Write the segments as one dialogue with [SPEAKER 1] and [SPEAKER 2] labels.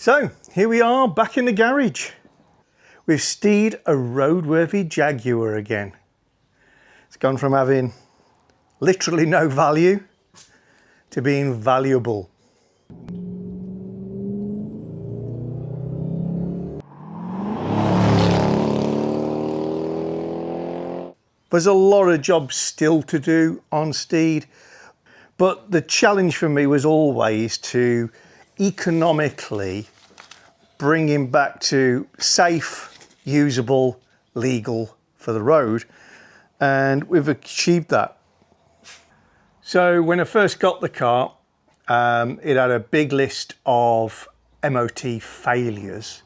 [SPEAKER 1] So here we are back in the garage with Steed, a roadworthy Jaguar again. It's gone from having literally no value to being valuable. There's a lot of jobs still to do on Steed, but the challenge for me was always to economically bring him back to safe, usable, legal for the road, and we've achieved that. So when I first got the car, it had a big list of MOT failures,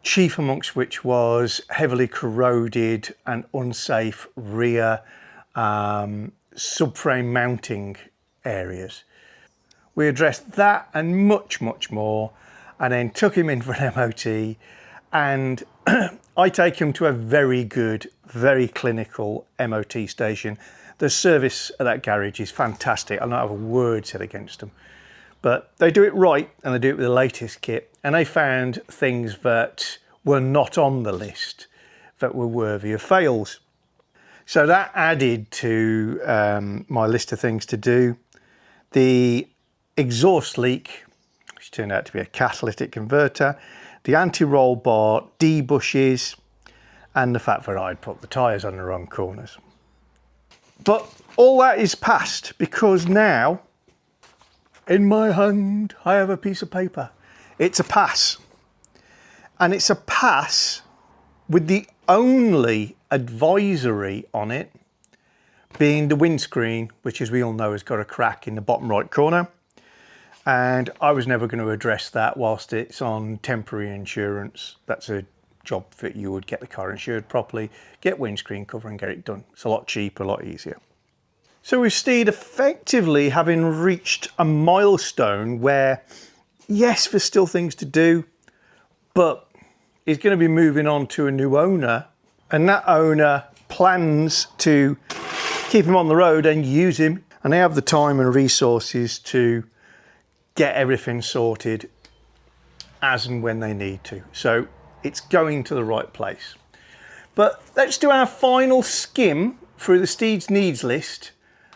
[SPEAKER 1] chief amongst which was heavily corroded and unsafe rear subframe mounting areas. We addressed that and much more, and then took him in for an MOT, and I take him to a very good, very clinical MOT station. The service at that garage is fantastic. I don't have a word said against them, but they do it right and they do it with the latest kit, and they found things that were not on the list that were worthy of fails. So that added to my list of things to do. The exhaust leak, which turned out to be a catalytic converter, the anti-roll bar D-bushes, and the fact that I'd put the tyres on the wrong corners. But all that is past, because now in my hand I have a piece of paper. It's a pass, and it's a pass with the only advisory on it being the windscreen, which, as we all know, has got a crack in the bottom right corner, and I was never going to address that whilst it's on temporary insurance. That's a job that you would get the car insured properly, get windscreen cover and get it done. It's a lot cheaper, a lot easier. So with Steed effectively having reached a milestone where, yes, there's still things to do, but he's going to be moving on to a new owner, and that owner plans to keep him on the road and use him, and they have the time and resources to get everything sorted as and when they need to. So it's going to the right place. But let's do our final skim through the Steed's needs list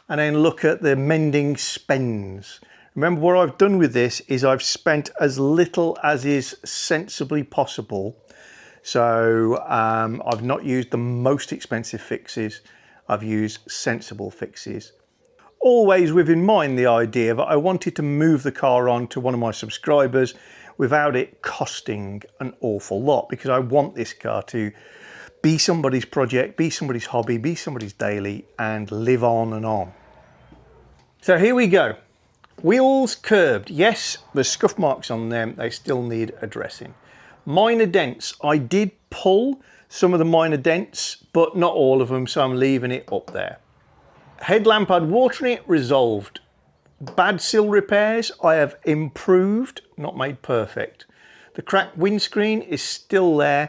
[SPEAKER 1] and then look at the mending spends. Remember, what I've done with this is I've spent as little as is sensibly possible. So I've not used the most expensive fixes. I've used sensible fixes. Always with in mind the idea that I wanted to move the car on to one of my subscribers without it costing an awful lot, because I want this car to be somebody's project, be somebody's hobby, be somebody's daily, and live on and on. So here we go. Wheels curbed. Yes, there's scuff marks on them. They still need addressing. Minor dents. I did pull some of the minor dents, but not all of them, so I'm leaving it up there. Headlamp had water in it, resolved. Bad sill repairs, I have improved, not made perfect. The cracked windscreen is still there.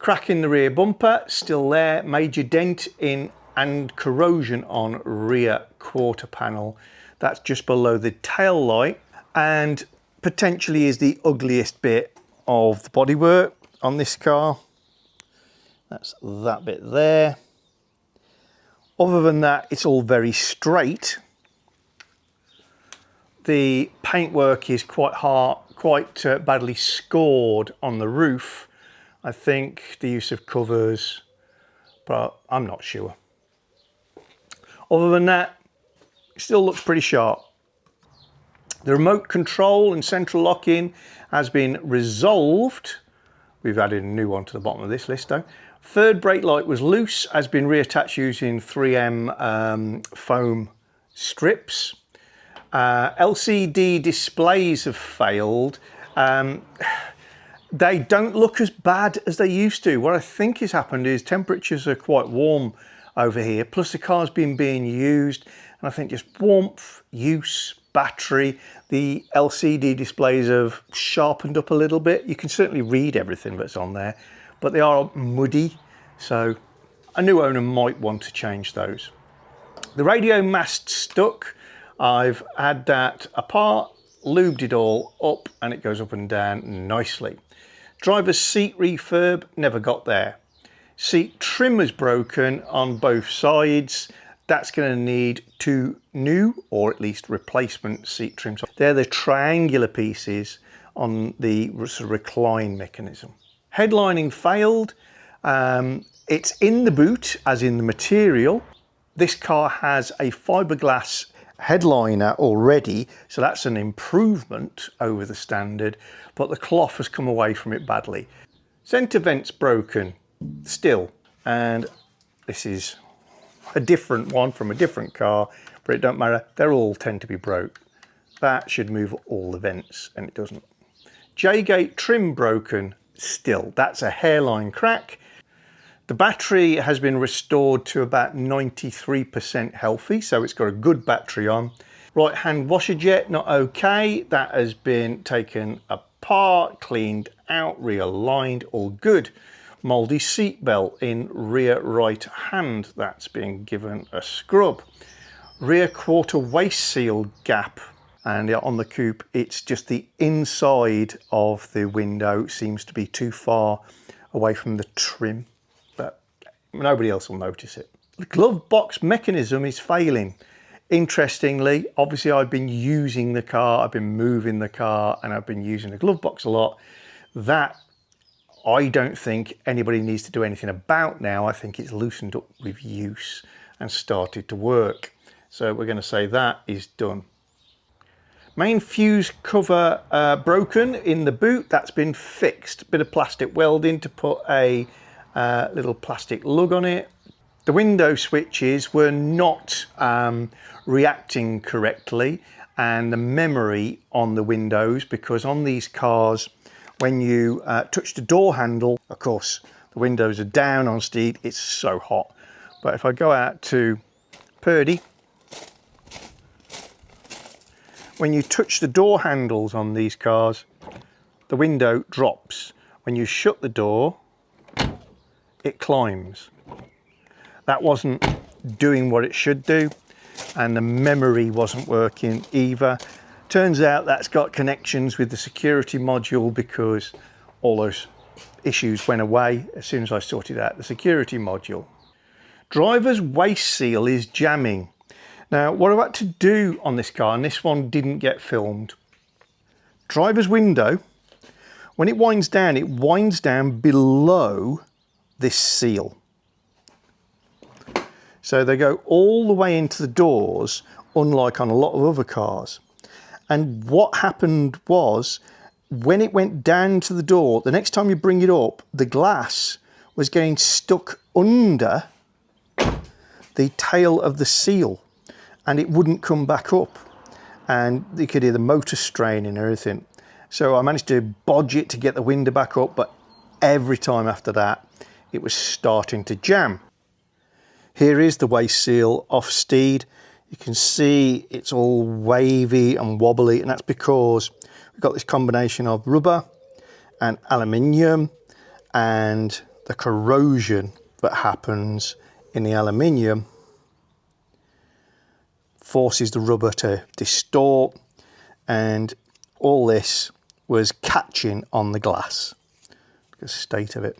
[SPEAKER 1] Crack in the rear bumper, still there. Major dent in and corrosion on rear quarter panel. That's just below the tail light, and potentially is the ugliest bit of the bodywork on this car. That's that bit there. Other than that, it's all very straight. The paintwork is quite badly scored on the roof. I think the use of covers, but I'm not sure. Other than that, it still looks pretty sharp. The remote control and central lock-in has been resolved. We've added a new one to the bottom of this list though. Third brake light was loose, has been reattached using 3M foam strips. LCD displays have failed. They don't look as bad as they used to. What I think has happened is temperatures are quite warm over here, plus the car's been being used, and I think just warmth, use, battery, the LCD displays have sharpened up a little bit. You can certainly read everything that's on there, but they are muddy, so a new owner might want to change those. The radio mast stuck. I've had that apart lubed it all up and it goes up and down nicely. Driver's seat refurb, never got there. Seat trim is broken on both sides. That's going to need 2 new or at least replacement seat trims. They're the triangular pieces on the sort of recline mechanism. Headlining failed. It's in the boot, as in the material. This car has a fiberglass headliner already, so that's an improvement over the standard, but the cloth has come away from it badly. Centre vent's broken still, and this is a different one from a different car, but it don't matter, they all tend to be broke. That should move all the vents, and it doesn't. J-gate trim broken still, that's a hairline crack. The battery has been restored to about 93% healthy, so it's got a good battery on. Right hand washer jet, not okay. That has been taken apart, cleaned out, realigned, all good. Mouldy seat belt in rear right hand, that's been given a scrub. Rear quarter waist seal gap, and on the coupe, it's just the inside of the window seems to be too far away from the trim. But nobody else will notice it. The glove box mechanism is failing. Interestingly, obviously I've been using the car, I've been moving the car, and I've been using the glove box a lot. That I don't think anybody needs to do anything about now. I think it's loosened up with use and started to work. So we're going to say that is done. Main fuse cover broken in the boot, that's been fixed. Bit of plastic welding to put a little plastic lug on it. The window switches were not reacting correctly, and the memory on the windows, because on these cars when you touch the door handle, of course the windows are down on Steed, it's so hot, but if I go out to Purdy, when you touch the door handles on these cars, the window drops. When you shut the door, it climbs. That wasn't doing what it should do, and the memory wasn't working either. Turns out that's got connections with the security module, because all those issues went away as soon as I sorted out the security module. Driver's waist seal is jamming. Now, what I've had to do on this car, and this one didn't get filmed, driver's window, when it winds down below this seal. So they go all the way into the doors, unlike on a lot of other cars. And what happened was, when it went down to the door, the next time you bring it up, the glass was getting stuck under the tail of the seal, and it wouldn't come back up, and you could hear the motor straining and everything. So I managed to bodge it to get the window back up, but every time after that it was starting to jam. Here is the waist seal off Steed. You can see it's all wavy and wobbly, and that's because we've got this combination of rubber and aluminium, and the corrosion that happens in the aluminium forces the rubber to distort, and all this was catching on the glass. Look at the state of it.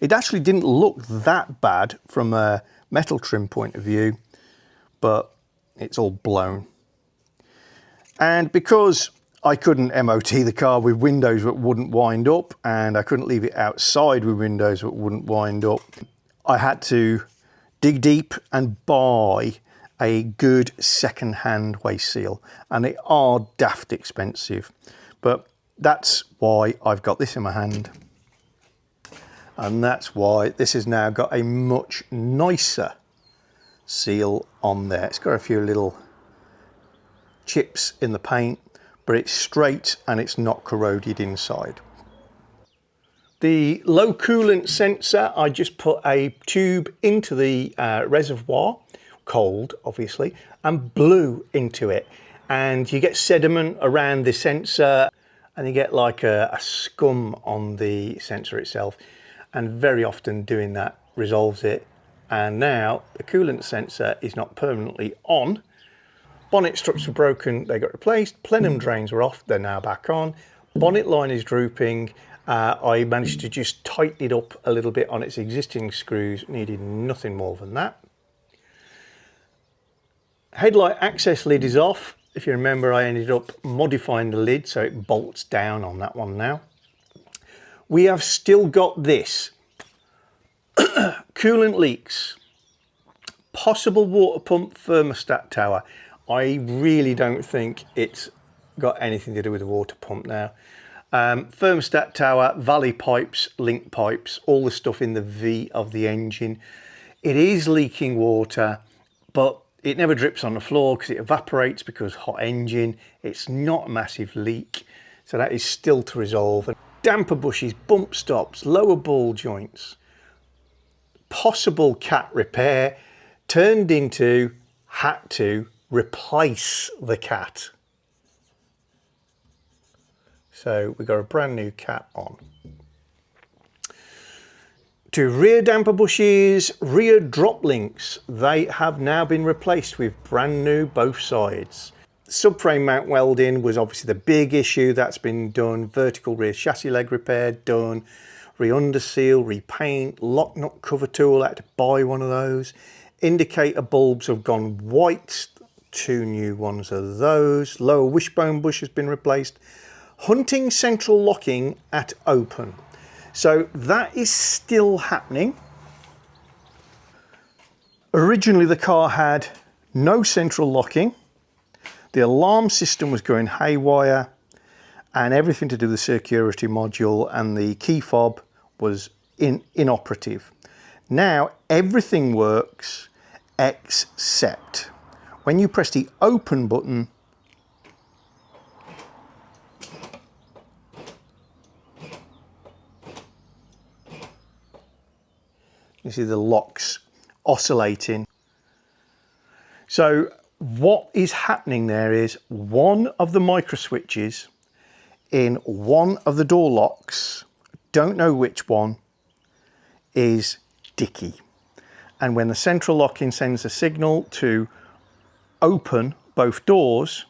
[SPEAKER 1] It actually didn't look that bad from a metal trim point of view, but it's all blown. And because I couldn't MOT the car with windows that wouldn't wind up, and I couldn't leave it outside with windows that wouldn't wind up, I had to dig deep and buy a good second-hand waist seal, and they are daft expensive, but that's why I've got this in my hand, and that's why this has now got a much nicer seal on there. It's got a few little chips in the paint, but it's straight and it's not corroded inside. The low coolant sensor, I just put a tube into the reservoir, cold obviously, and blew into it, and you get sediment around the sensor, and you get like a scum on the sensor itself, and very often doing that resolves it. And now the coolant sensor is not permanently on. Bonnet struts were broken, they got replaced. Plenum drains were off, they're now back on. Bonnet line is drooping. I managed to just tighten it up a little bit on its existing screws, needed nothing more than that. Headlight access lid is off. If you remember, I ended up modifying the lid so it bolts down on that one now. We have still got this. Coolant leaks. Possible water pump thermostat tower. I really don't think it's got anything to do with the water pump now. Thermostat tower, valley pipes, link pipes, all the stuff in the V of the engine. It is leaking water, but it never drips on the floor because it evaporates because hot engine. It's not a massive leak, so that is still to resolve. Damper bushes, bump stops, lower ball joints. Possible cat repair turned into had to replace the cat. So we got a brand new cat on. To rear damper bushes, rear drop links, they have now been replaced with brand new both sides. Subframe mount welding was obviously the big issue. That's been done. Vertical rear chassis leg repair done. Re-underseal, repaint, lock nut cover tool, I had to buy one of those. Indicator bulbs have gone white, 2 new ones of those. Lower wishbone bush has been replaced. Hunting central locking at open. So that is still happening. Originally the car had no central locking. The alarm system was going haywire and everything to do with the security module, and the key fob was inoperative. Now everything works except when you press the open button, you see the locks oscillating. So what is happening there is one of the micro switches in one of the door locks, don't know which one, is dicky. And when the central locking sends a signal to open both doors,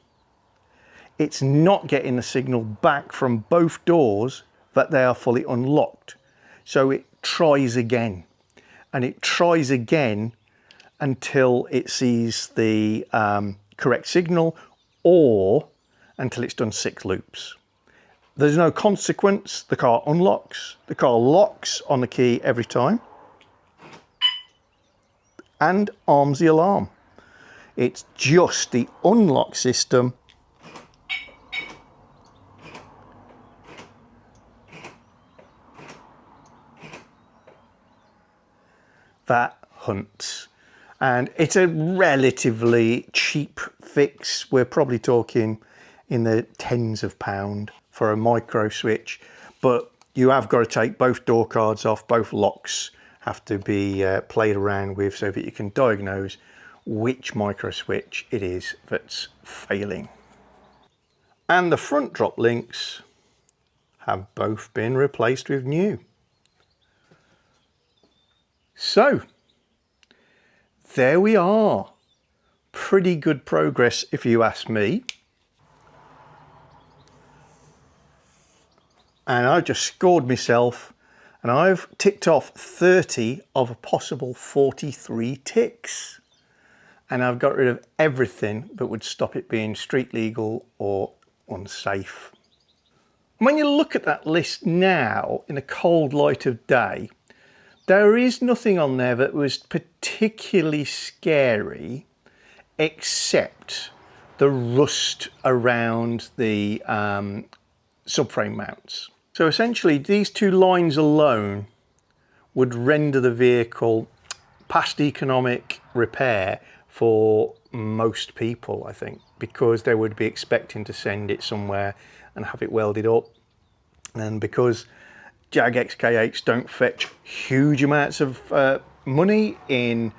[SPEAKER 1] it's not getting the signal back from both doors that they are fully unlocked. So it tries again. And it tries again until it sees the correct signal, or until it's done 6 loops. There's no consequence. The car unlocks. The car locks on the key every time and arms the alarm. It's just the unlock system that hunts. And it's a relatively cheap fix. We're probably talking in the tens of pounds for a micro switch, but you have got to take both door cards off. Both locks have to be played around with so that you can diagnose which micro switch it is that's failing. And the front drop links have both been replaced with new. So there we are. Pretty good progress if you ask me. And I've just scored myself, and I've ticked off 30 of a possible 43 ticks. And I've got rid of everything that would stop it being street legal or unsafe. When you look at that list now in the cold light of day, there is nothing on there that was particularly scary except the rust around the subframe mounts. So essentially these 2 lines alone would render the vehicle past economic repair for most people, I think, because they would be expecting to send it somewhere and have it welded up. And because Jag XK8s don't fetch huge amounts of money in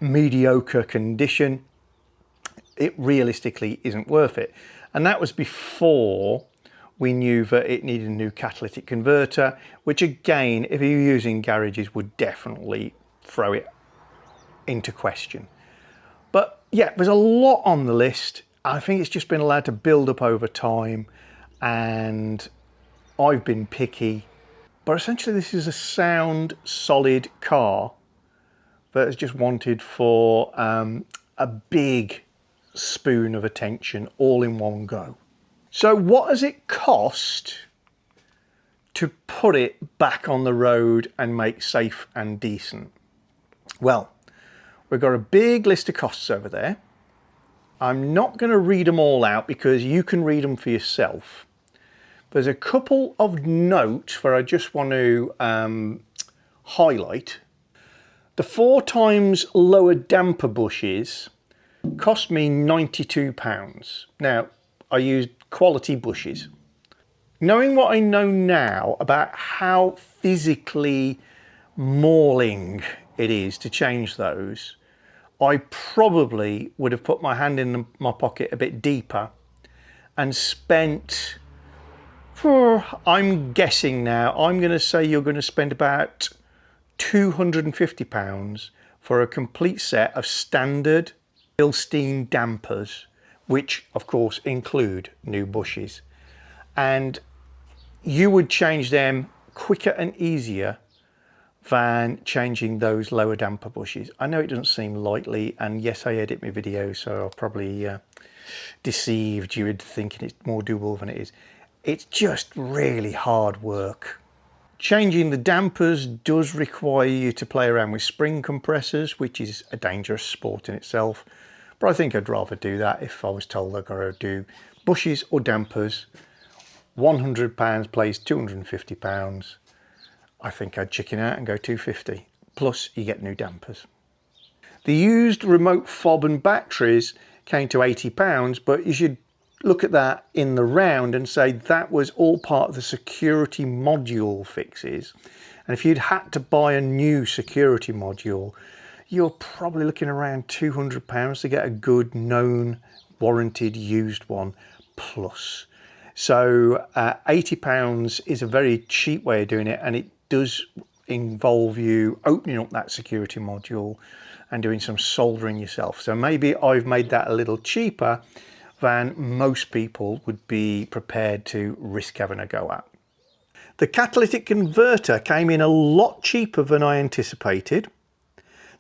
[SPEAKER 1] mediocre condition, it realistically isn't worth it. And that was before we knew that it needed a new catalytic converter, which again, if you're using garages, would definitely throw it into question. But yeah, there's a lot on the list. I think it's just been allowed to build up over time, and I've been picky. But essentially this is a sound, solid car that has just wanted for a big spoon of attention all in one go. So what has it cost to put it back on the road and make safe and decent? Well, we've got a big list of costs over there. I'm not going to read them all out because you can read them for yourself. There's a couple of notes where I just want to highlight. The 4 times lower damper bushes cost me £92. Now, I used quality bushes. Knowing what I know now about how physically mauling it is to change those, I probably would have put my hand in my pocket a bit deeper and spent, I'm guessing now, I'm going to say you're going to spend about £250 for a complete set of standard Bilstein dampers, which of course include new bushes. And you would change them quicker and easier than changing those lower damper bushes. I know it doesn't seem likely, and yes, I edit my videos, so I've probably deceived you into thinking it's more doable than it is. It's just really hard work. Changing the dampers does require you to play around with spring compressors, which is a dangerous sport in itself. But I think I'd rather do that if I was told I've got to do bushes or dampers. £100 plays £250. I think I'd chicken out and go £250. Plus you get new dampers. The used remote fob and batteries came to £80, but you should look at that in the round and say that was all part of the security module fixes. And if you'd had to buy a new security module, you're probably looking around £200 to get a good known warranted used one plus. So £80 is a very cheap way of doing it, and it does involve you opening up that security module and doing some soldering yourself. So maybe I've made that a little cheaper than most people would be prepared to risk having a go at. The catalytic converter came in a lot cheaper than I anticipated.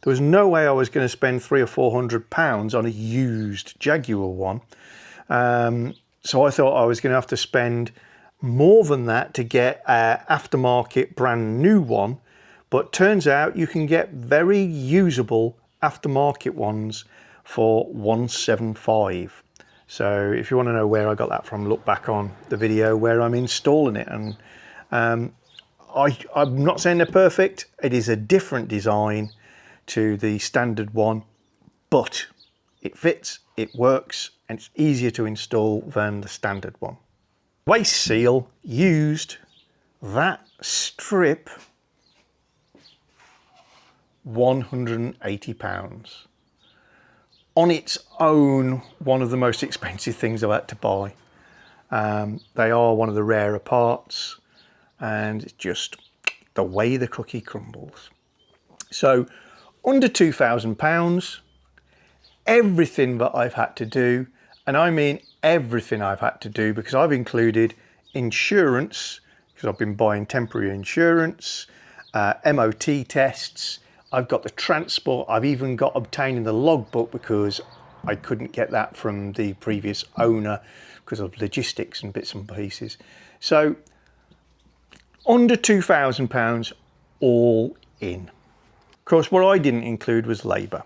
[SPEAKER 1] There was no way I was going to spend £300 or £400 on a used Jaguar one. So I thought I was going to have to spend more than that to get an aftermarket brand new one. But turns out you can get very usable aftermarket ones for £175. So if you want to know where I got that from, look back on the video where I'm installing it. And I'm not saying they're perfect. It is a different design to the standard one, but it fits, it works, and it's easier to install than the standard one. Waste seal used, that strip, £180. On its own, one of the most expensive things I've had to buy. They are one of the rarer parts, and it's just the way the cookie crumbles. So under £2,000, everything that I've had to do, and I mean everything I've had to do, because I've included insurance, because I've been buying temporary insurance, MOT tests, I've got the transport, I've even got obtaining the logbook because I couldn't get that from the previous owner because of logistics and bits and pieces. So under £2,000 all in. Of course, what I didn't include was labour,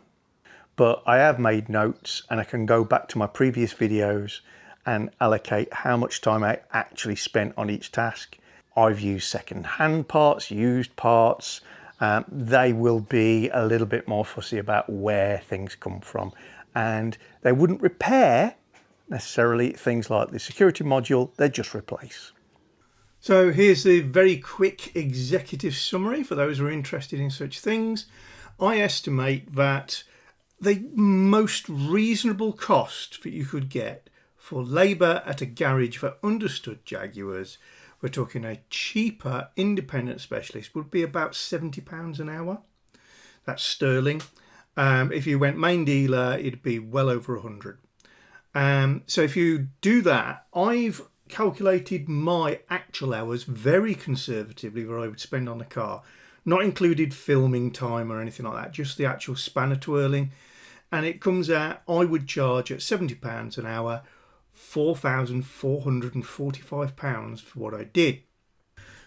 [SPEAKER 1] but I have made notes and I can go back to my previous videos and allocate how much time I actually spent on each task. I've used second-hand parts, used parts. They will be a little bit more fussy about where things come from, and they wouldn't repair necessarily things like the security module, they'd just replace. So here's the very quick executive summary for those who are interested in such things. I estimate that the most reasonable cost that you could get for labour at a garage for understood Jaguars, we're talking a cheaper independent specialist, would be about £70 an hour. That's sterling. If you went main dealer, it'd be well over 100. So if you do that, I've calculated my actual hours very conservatively where I would spend on the car, not included filming time or anything like that, just the actual spanner twirling. And it comes out, I would charge at £70 an hour, £4,445 for what I did.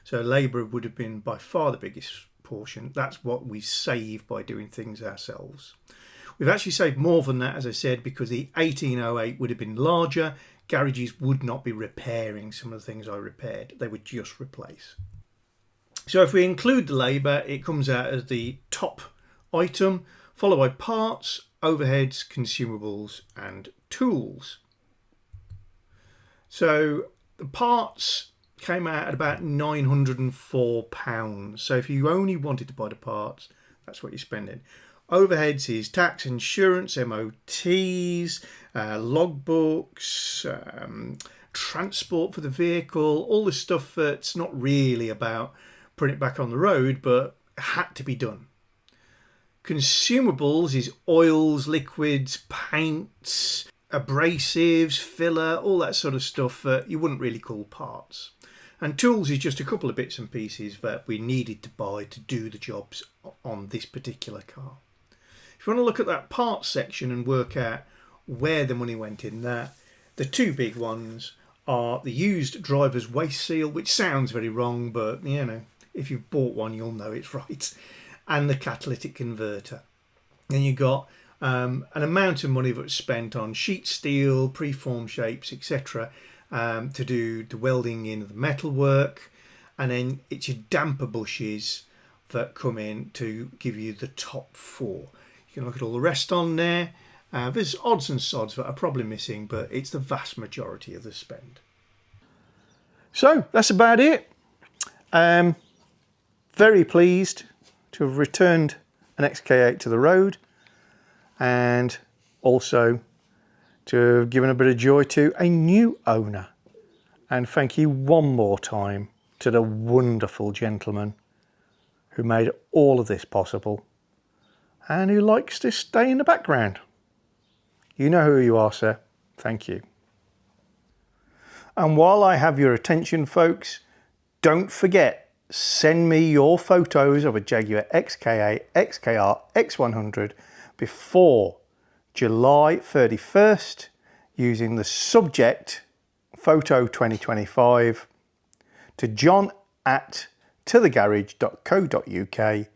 [SPEAKER 1] So labour would have been by far the biggest portion. That's what we save by doing things ourselves. We've actually saved more than that, as I said, because the 1808 would have been larger. Garages would not be repairing some of the things I repaired. They would just replace. So if we include the labour, it comes out as the top item, followed by parts, overheads, consumables and tools. So the parts came out at about £904. So if you only wanted to buy the parts, that's what you're spending. Overheads is tax, insurance, MOTs, logbooks, transport for the vehicle, all the stuff that's not really about putting it back on the road, but had to be done. Consumables is oils, liquids, paints, abrasives, filler, all that sort of stuff that you wouldn't really call parts. And tools is just a couple of bits and pieces that we needed to buy to do the jobs on this particular car. If you want to look at that parts section and work out where the money went in there, the two big ones are the used driver's waste seal, which sounds very wrong, but you know, if you've bought one, you'll know it's right, and the catalytic converter. Then you got an amount of money that was spent on sheet steel, preform shapes, etc., to do the welding in the metalwork, and then it's your damper bushes that come in to give you the top four. You can look at all the rest on there. There's odds and sods that are probably missing, but it's the vast majority of the spend. So that's about it. Very pleased to have returned an XK8 to the road, and also to have given a bit of joy to a new owner. And thank you one more time to the wonderful gentleman who made all of this possible and who likes to stay in the background. You know who you are, sir. Thank you. And while I have your attention, folks, don't forget, send me your photos of a Jaguar XK8, XKR, X100 before July 31st using the subject photo 2025 to john@tothegarage.co.uk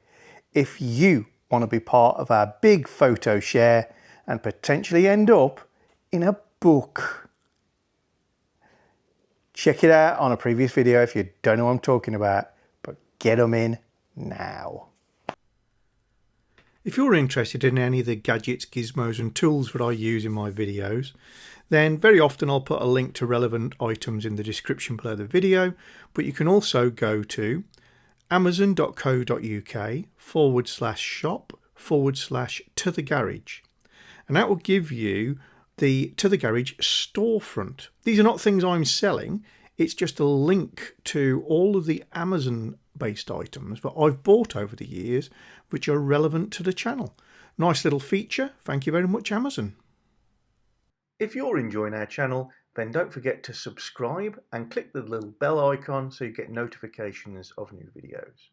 [SPEAKER 1] if you want to be part of our big photo share and potentially end up in a book. Check it out on a previous video if you don't know what I'm talking about, but get them in now. If you're interested in any of the gadgets, gizmos and tools that I use in my videos, then very often I'll put a link to relevant items in the description below the video, but you can also go to amazon.co.uk/shop/to-the-garage, and that will give you the To The Garage storefront. These are not things I'm selling, it's just a link to all of the Amazon based items that I've bought over the years which are relevant to the channel. Nice little feature. Thank you very much, Amazon. If you're enjoying our channel, then don't forget to subscribe and click the little bell icon so you get notifications of new videos.